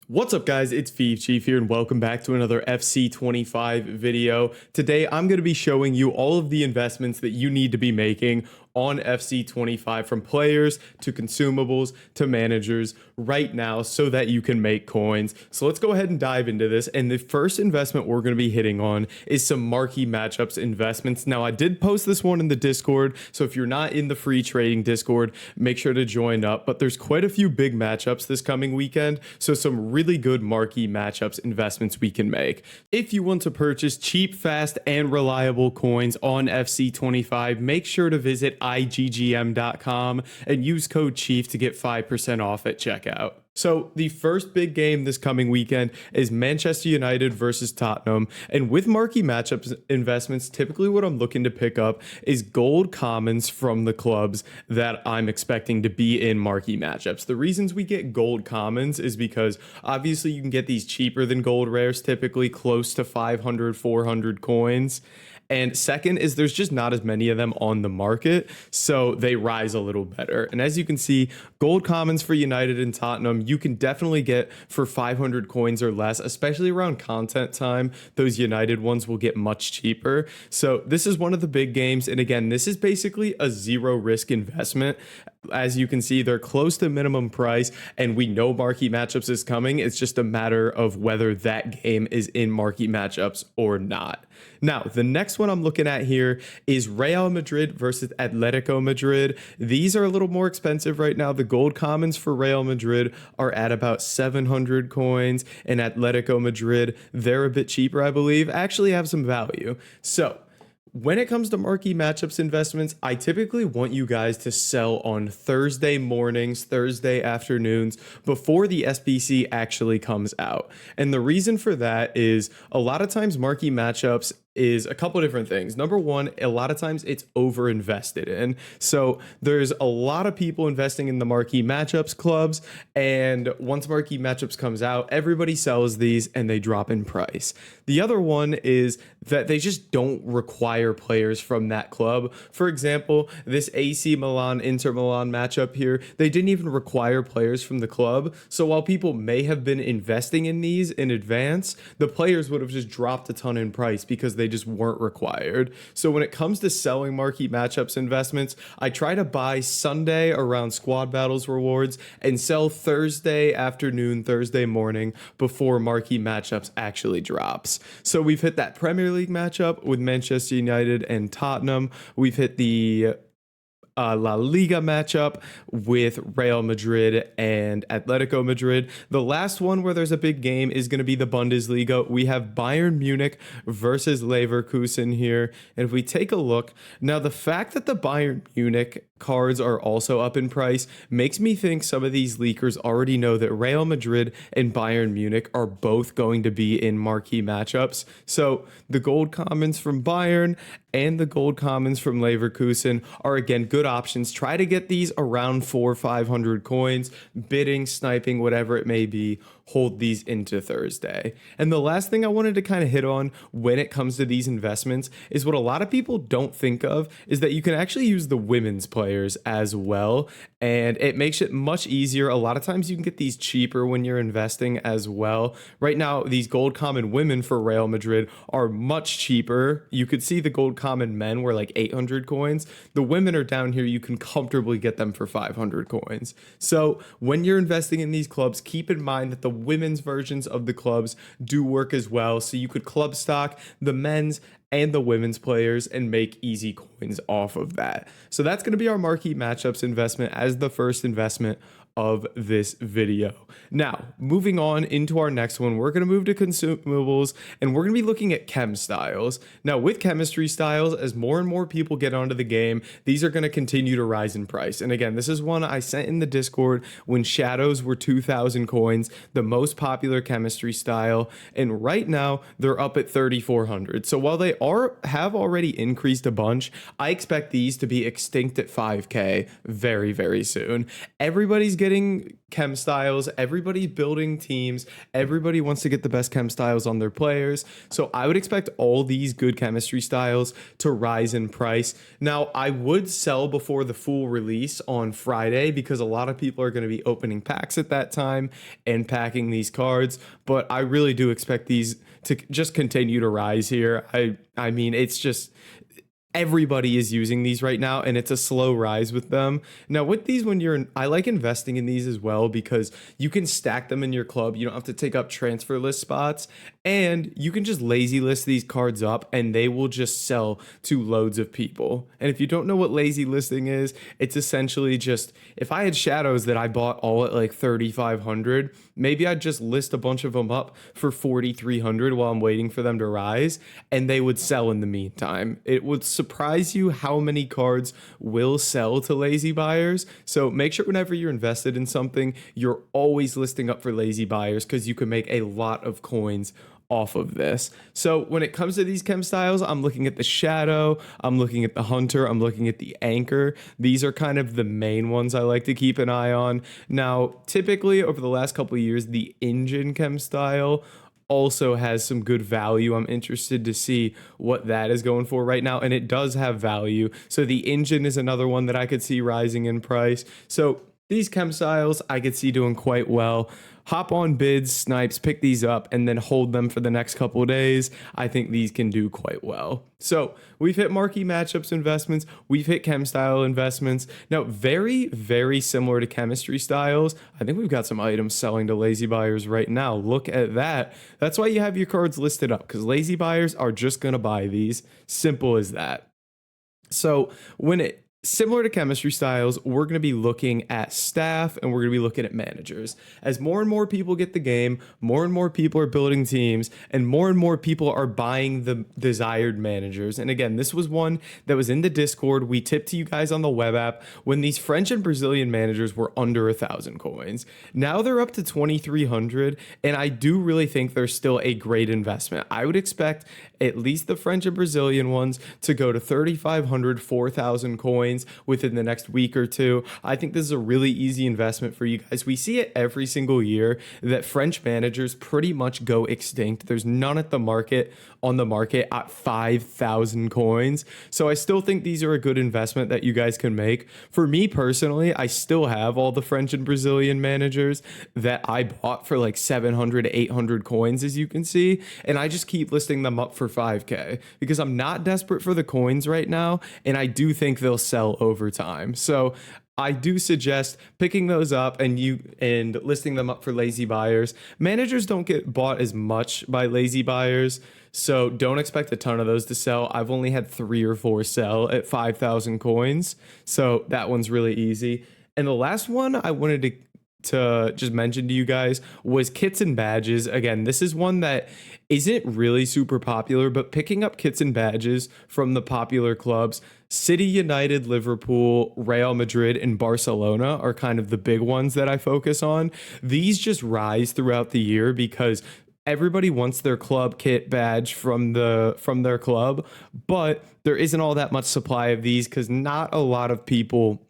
What's up guys, it's Chief here and welcome back to another FC25 video. Today I'm going to be showing you all of the investments that you need to be making on FC25 from players to consumables to managers right now so that you can make coins. So let's go ahead and dive into this. And the first investment we're going to be hitting on is some marquee matchups investments. Now I did post this one in the Discord, so if you're not in the free trading Discord, make sure to join up. But there's quite a few big matchups this coming weekend, so some really good marquee matchups investments we can make. If you want to purchase cheap, fast, and reliable coins on FC25, make sure to visit iggm.com and use code CHIEF to get 5% off at checkout. So the first big game this coming weekend is Manchester United versus Tottenham. And with marquee matchups investments, typically what I'm looking to pick up is gold commons from the clubs that I'm expecting to be in marquee matchups. The reasons we get gold commons is because obviously you can get these cheaper than gold rares, typically close to 500, 400 coins. And second is there's just not as many of them on the market, so they rise a little better. And as you can see, gold commons for United and Tottenham, you can definitely get for 500 coins or less, especially around content time. Those United ones will get much cheaper. So this is one of the big games. And again, this is basically a zero risk investment. As you can see, they're close to minimum price, and we know marquee matchups is coming. It's just a matter of whether that game is in marquee matchups or not. Now, the next one I'm looking at here is Real Madrid versus Atletico Madrid. These are a little more expensive right now. The gold commons for Real Madrid are at about 700 coins, and Atletico Madrid, they're a bit cheaper, I believe, actually have some value. So when it comes to marquee matchups investments, I typically want you guys to sell on Thursday mornings, Thursday afternoons before the SBC actually comes out. And the reason for that is a lot of times marquee matchups is a couple of different things. Number one, a lot of times it's over invested in. So there's a lot of people investing in the marquee matchups clubs, and once marquee matchups comes out, everybody sells these and they drop in price. The other one is that they just don't require players from that club. For example, this AC Milan Inter Milan matchup here, they didn't even require players from the club. So while people may have been investing in these in advance, the players would have just dropped a ton in price because they just weren't required. So when it comes to selling marquee matchups investments, I try to buy Sunday around squad battles rewards and sell Thursday afternoon, Thursday morning before marquee matchups actually drops. So we've hit that Premier League matchup with Manchester United and Tottenham. We've hit the La Liga matchup with Real Madrid and Atletico Madrid. The last one where there's a big game is going to be the Bundesliga. We have Bayern Munich versus Leverkusen here. And if we take a look, now the fact that the Bayern Munich cards are also up in price makes me think some of these leakers already know that Real Madrid and Bayern Munich are both going to be in marquee matchups. So the gold commons from Bayern and the gold commons from Leverkusen are again good options. Try to get these around 400 or 500 coins, bidding, sniping, whatever it may be. Hold these into Thursday. And the last thing I wanted to kind of hit on when it comes to these investments is what a lot of people don't think of is that you can actually use the women's players as well. And it makes it much easier. A lot of times you can get these cheaper when you're investing as well. Right now, these gold common women for Real Madrid are much cheaper. You could see the gold common men were like 800 coins. The women are down here. You can comfortably get them for 500 coins. So when you're investing in these clubs, keep in mind that the women's versions of the clubs do work as well. So you could club stock the men's and the women's players and make easy coins off of that. So that's going to be our marquee matchups investment as the first investment of this video. Now, moving on into our next one, we're going to move to consumables and we're going to be looking at chem styles. Now, with chemistry styles, as more and more people get onto the game, these are going to continue to rise in price. And again, this is one I sent in the Discord when shadows were 2,000 coins, the most popular chemistry style. And right now they're up at 3,400. So while they have already increased a bunch, I expect these to be extinct at 5K very, very soon. Everybody's getting getting chem styles, everybody's building teams, everybody wants to get the best chem styles on their players. So I would expect all these good chemistry styles to rise in price. Now, I would sell before the full release on Friday because a lot of people are going to be opening packs at that time and packing these cards, but I really do expect these to just continue to rise here. I mean, it's just everybody is using these right now, and it's a slow rise with them. Now with these, I like investing in these as well because you can stack them in your club. You don't have to take up transfer list spots, and you can just lazy list these cards up and they will just sell to loads of people. And if you don't know what lazy listing is, it's essentially just, if I had shadows that I bought all at like 3,500, maybe I'd just list a bunch of them up for 4,300 while I'm waiting for them to rise, and they would sell in the meantime. It would surprise you how many cards will sell to lazy buyers. So make sure whenever you're invested in something, you're always listing up for lazy buyers because you can make a lot of coins off of this. So when it comes to these chem styles, I'm looking at the Shadow, I'm looking at the Hunter, I'm looking at the Anchor. These are kind of the main ones I like to keep an eye on. Now, typically over the last couple of years, the Engine chem style also has some good value. I'm interested to see what that is going for right now, and it does have value. So the Engine is another one that I could see rising in price. So these chem styles I could see doing quite well. Hop on bids, snipes, pick these up, and then hold them for the next couple of days. I think these can do quite well. So we've hit marquee matchups investments. We've hit chem style investments. Now, very, very similar to chemistry styles. I think we've got some items selling to lazy buyers right now. Look at that. That's why you have your cards listed up, because lazy buyers are just going to buy these. Simple as that. So similar to chemistry styles, we're going to be looking at staff and we're going to be looking at managers. As more and more people get the game, more and more people are building teams, and more people are buying the desired managers. And again, this was one that was in the Discord. We tipped to you guys on the web app when these French and Brazilian managers were under 1,000 coins. Now they're up to 2,300, and I do really think they're still a great investment. I would expect at least the French and Brazilian ones to go to 3,500, 4,000 coins within the next week or two. I think this is a really easy investment for you guys. We see it every single year that French managers pretty much go extinct. There's none on the market at 5,000 coins. So I still think these are a good investment that you guys can make. For me personally, I still have all the French and Brazilian managers that I bought for like 700, 800 coins, as you can see. And I just keep listing them up for 5K because I'm not desperate for the coins right now. And I do think they'll sell over time. So I do suggest picking those up and listing them up for lazy buyers. Managers don't get bought as much by lazy buyers, so don't expect a ton of those to sell. I've only had 3 or 4 sell at 5,000 coins, so that one's really easy. And the last one I wanted to just mention to you guys was kits and badges. Again, this is one that isn't really super popular, but picking up kits and badges from the popular clubs, City, United, Liverpool, Real Madrid, and Barcelona are kind of the big ones that I focus on. These just rise throughout the year because everybody wants their club kit badge from their club, but there isn't all that much supply of these because not a lot of people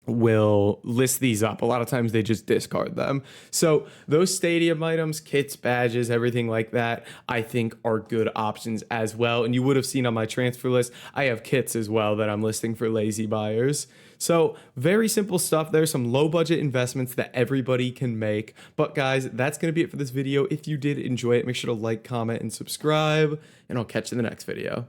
will list these up. A lot of times they just discard them. So those stadium items, kits, badges, everything like that, I think are good options as well. And you would have seen on my transfer list, I have kits as well that I'm listing for lazy buyers. So very simple stuff. There's some low budget investments that everybody can make. But guys, that's going to be it for this video. If you did enjoy it, make sure to like, comment, and subscribe, and I'll catch you in the next video.